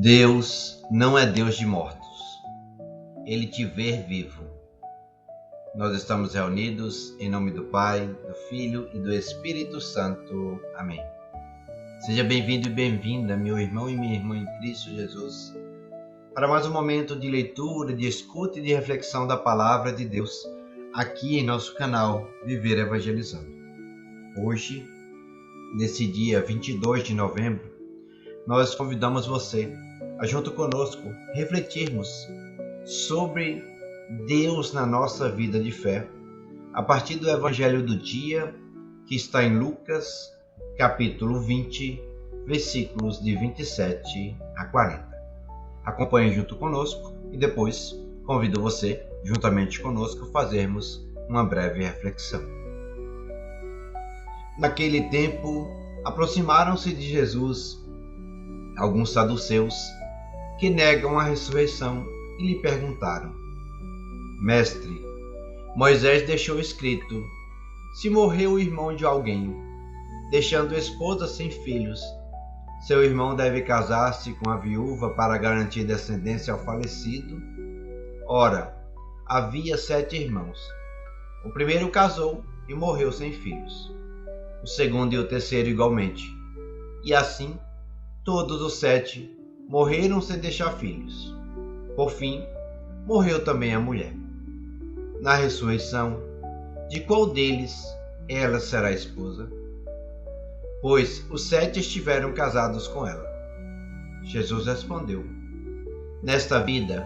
Deus não é Deus de mortos. Ele te vê vivo. Nós estamos reunidos em nome do Pai, do Filho e do Espírito Santo. Amém. Seja bem-vindo e bem-vinda, meu irmão e minha irmã em Cristo Jesus, para mais um momento de leitura, de escuta e de reflexão da Palavra de Deus, aqui em nosso canal Viver Evangelizando. Hoje, nesse dia 22 de novembro, nós convidamos você a, junto conosco, refletirmos sobre Deus na nossa vida de fé, a partir do Evangelho do dia, que está em Lucas, capítulo 20, versículos de 27 a 40. Acompanhe junto conosco e depois convido você, juntamente conosco, a fazermos uma breve reflexão. Naquele tempo, aproximaram-se de Jesus alguns saduceus que negam a ressurreição e lhe perguntaram: Mestre, Moisés deixou escrito: se morreu o irmão de alguém, deixando esposa sem filhos, seu irmão deve casar-se com a viúva para garantir descendência ao falecido. Ora, havia 7 irmãos. O primeiro casou e morreu sem filhos. O segundo e o terceiro igualmente. E assim, todos os 7 morreram sem deixar filhos. Por fim, morreu também a mulher. Na ressurreição, de qual deles ela será esposa? Pois os 7 estiveram casados com ela. Jesus respondeu: nesta vida,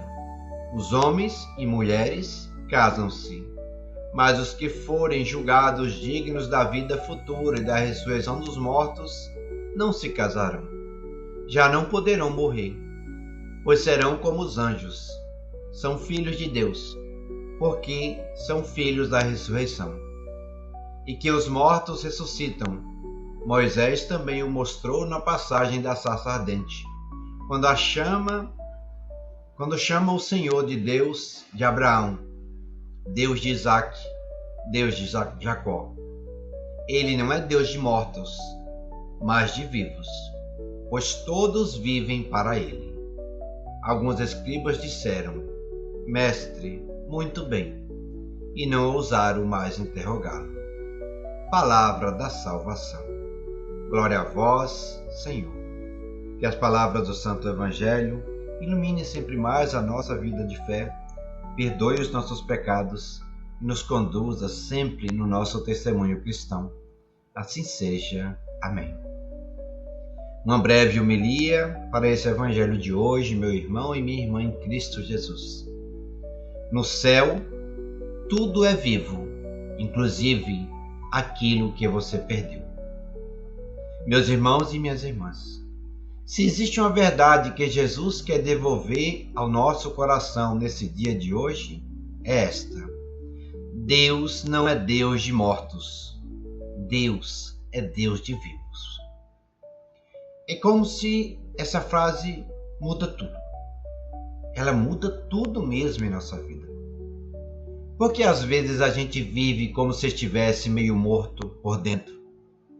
os homens e mulheres casam-se, mas os que forem julgados dignos da vida futura e da ressurreição dos mortos não se casarão. Já não poderão morrer, pois serão como os anjos. São filhos de Deus, porque são filhos da ressurreição. E que os mortos ressuscitam, Moisés também o mostrou na passagem da sarça ardente, quando chama o Senhor de Deus de Abraão, Deus de Isaque, Deus de Jacó. Ele não é Deus de mortos, mas de vivos, pois todos vivem para ele. Alguns escribas disseram: Mestre, muito bem, e não ousaram mais interrogá-lo. Palavra da salvação. Glória a vós, Senhor. Que as palavras do Santo Evangelho iluminem sempre mais a nossa vida de fé, perdoe os nossos pecados e nos conduza sempre no nosso testemunho cristão. Assim seja. Amém. Uma breve homilia para esse Evangelho de hoje, meu irmão e minha irmã em Cristo Jesus. No céu, tudo é vivo, inclusive aquilo que você perdeu. Meus irmãos e minhas irmãs, se existe uma verdade que Jesus quer devolver ao nosso coração nesse dia de hoje, é esta: Deus não é Deus de mortos, Deus é Deus de vivos. É como se essa frase muda tudo. Ela muda tudo mesmo em nossa vida. Porque às vezes a gente vive como se estivesse meio morto por dentro,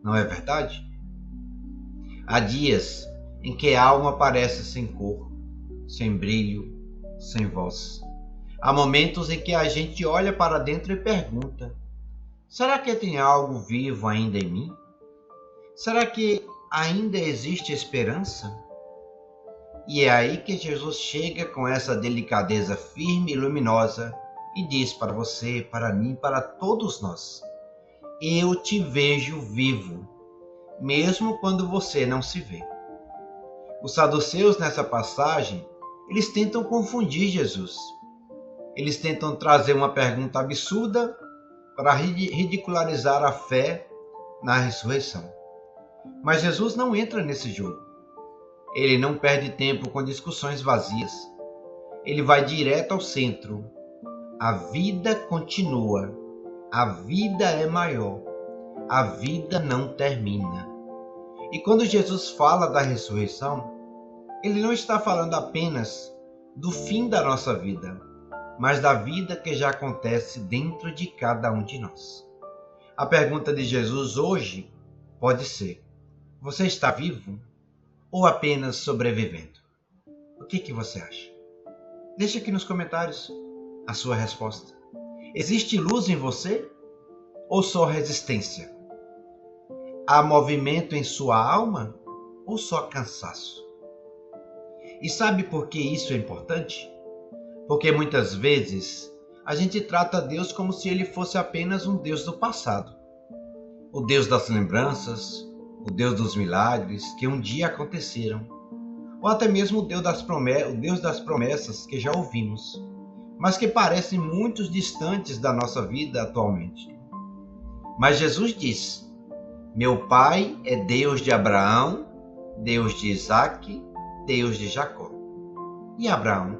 não é verdade? Há dias em que a alma parece sem cor, sem brilho, sem voz. Há momentos em que a gente olha para dentro e pergunta: será que tem algo vivo ainda em mim? Será que ainda existe esperança? E é aí que Jesus chega com essa delicadeza firme e luminosa e diz para você, para mim, para todos nós: eu te vejo vivo, mesmo quando você não se vê. Os saduceus nessa passagem, eles tentam confundir Jesus. Eles tentam trazer uma pergunta absurda para ridicularizar a fé na ressurreição. Mas Jesus não entra nesse jogo. Ele não perde tempo com discussões vazias. Ele vai direto ao centro. A vida continua. A vida é maior. A vida não termina. E quando Jesus fala da ressurreição, ele não está falando apenas do fim da nossa vida, mas da vida que já acontece dentro de cada um de nós. A pergunta de Jesus hoje pode ser: você está vivo ou apenas sobrevivendo? que você acha? Deixe aqui nos comentários a sua resposta. Existe luz em você ou só resistência? Há movimento em sua alma ou só cansaço? E sabe por que isso é importante? Porque muitas vezes a gente trata Deus como se ele fosse apenas um Deus do passado. O Deus das lembranças, o Deus dos milagres que um dia aconteceram, ou até mesmo o Deus das promessas que já ouvimos, mas que parecem muito distantes da nossa vida atualmente. Mas Jesus diz: meu Pai é Deus de Abraão, Deus de Isaque, Deus de Jacó. E Abraão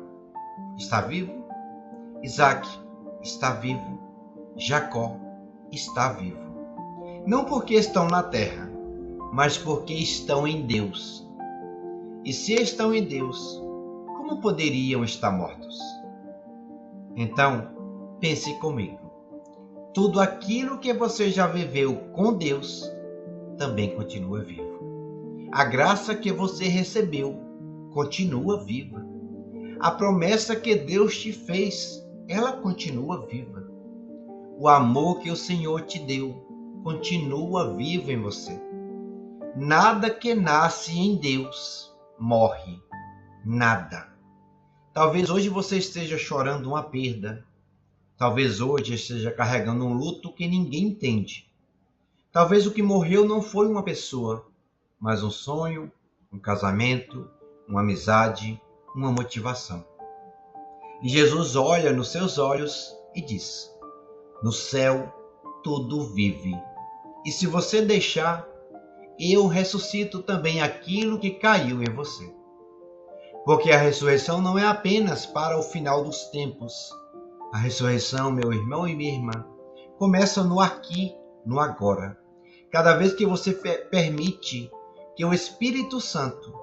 está vivo? Isaque está vivo? Jacó está vivo. Não porque estão na terra, mas porque estão em Deus. E se estão em Deus, como poderiam estar mortos? Então, pense comigo. Tudo aquilo que você já viveu com Deus também continua vivo. A graça que você recebeu continua viva. A promessa que Deus te fez, ela continua viva. O amor que o Senhor te deu continua vivo em você. Nada que nasce em Deus morre. Nada. Talvez hoje você esteja chorando uma perda. Talvez hoje esteja carregando um luto que ninguém entende. Talvez o que morreu não foi uma pessoa, mas um sonho, um casamento, uma amizade, uma motivação. E Jesus olha nos seus olhos e diz: no céu tudo vive. E se você deixar, eu ressuscito também aquilo que caiu em você. Porque a ressurreição não é apenas para o final dos tempos. A ressurreição, meu irmão e minha irmã, começa no aqui, no agora. Cada vez que você permite que o Espírito Santo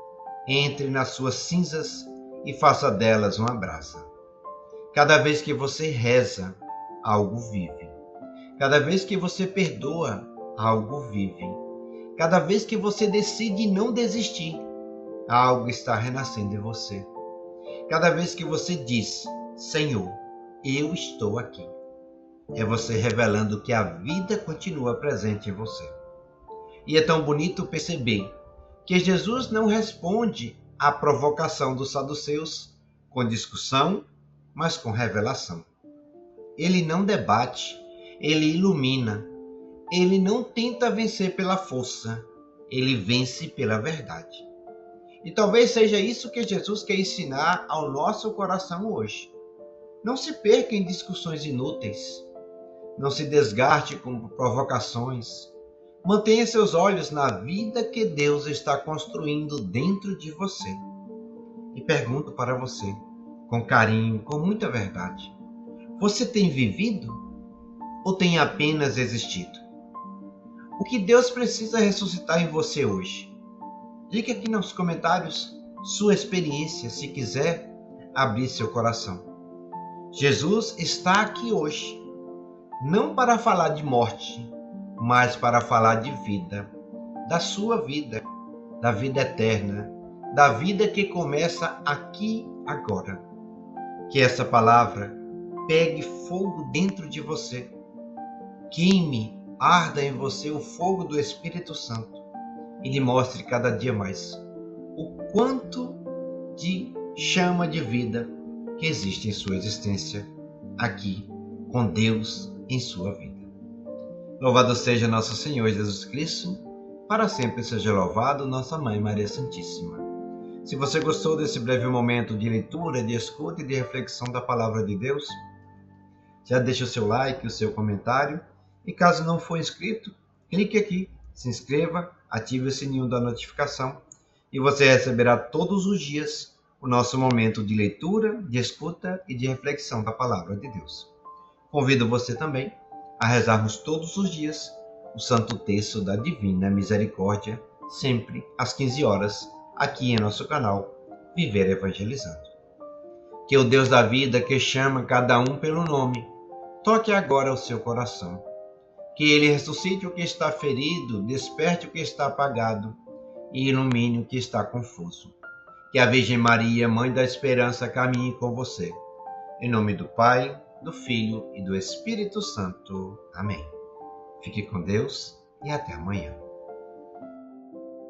entre nas suas cinzas e faça delas uma brasa. Cada vez que você reza, algo vive. Cada vez que você perdoa, algo vive. Cada vez que você decide não desistir, algo está renascendo em você. Cada vez que você diz: Senhor, eu estou aqui, é você revelando que a vida continua presente em você. E é tão bonito perceber que Jesus não responde à provocação dos saduceus com discussão, mas com revelação. Ele não debate, ele ilumina. Ele não tenta vencer pela força, ele vence pela verdade. E talvez seja isso que Jesus quer ensinar ao nosso coração hoje. Não se perca em discussões inúteis. Não se desgaste com provocações. Mantenha seus olhos na vida que Deus está construindo dentro de você. E pergunto para você, com carinho, com muita verdade: você tem vivido ou tem apenas existido? O que Deus precisa ressuscitar em você hoje? Diga aqui nos comentários sua experiência, se quiser abrir seu coração. Jesus está aqui hoje, não para falar de morte, mas para falar de vida, da sua vida, da vida eterna, da vida que começa aqui agora. Que essa palavra pegue fogo dentro de você, queime, arda em você o fogo do Espírito Santo e lhe mostre cada dia mais o quanto de chama de vida que existe em sua existência aqui com Deus em sua vida. Louvado seja nosso Senhor Jesus Cristo, para sempre seja louvado nossa Mãe Maria Santíssima. Se você gostou desse breve momento de leitura, de escuta e de reflexão da Palavra de Deus, já deixa o seu like, o seu comentário. E caso não for inscrito, clique aqui, se inscreva, ative o sininho da notificação e você receberá todos os dias o nosso momento de leitura, de escuta e de reflexão da Palavra de Deus. Convido você também a rezarmos todos os dias o Santo Terço da Divina Misericórdia, sempre às 15 horas, aqui em nosso canal Viver Evangelizando. Que o Deus da vida, que chama cada um pelo nome, toque agora o seu coração. Que ele ressuscite o que está ferido, desperte o que está apagado e ilumine o que está confuso. Que a Virgem Maria, Mãe da Esperança, caminhe com você. Em nome do Pai, do Filho e do Espírito Santo. Amém. Fique com Deus e até amanhã.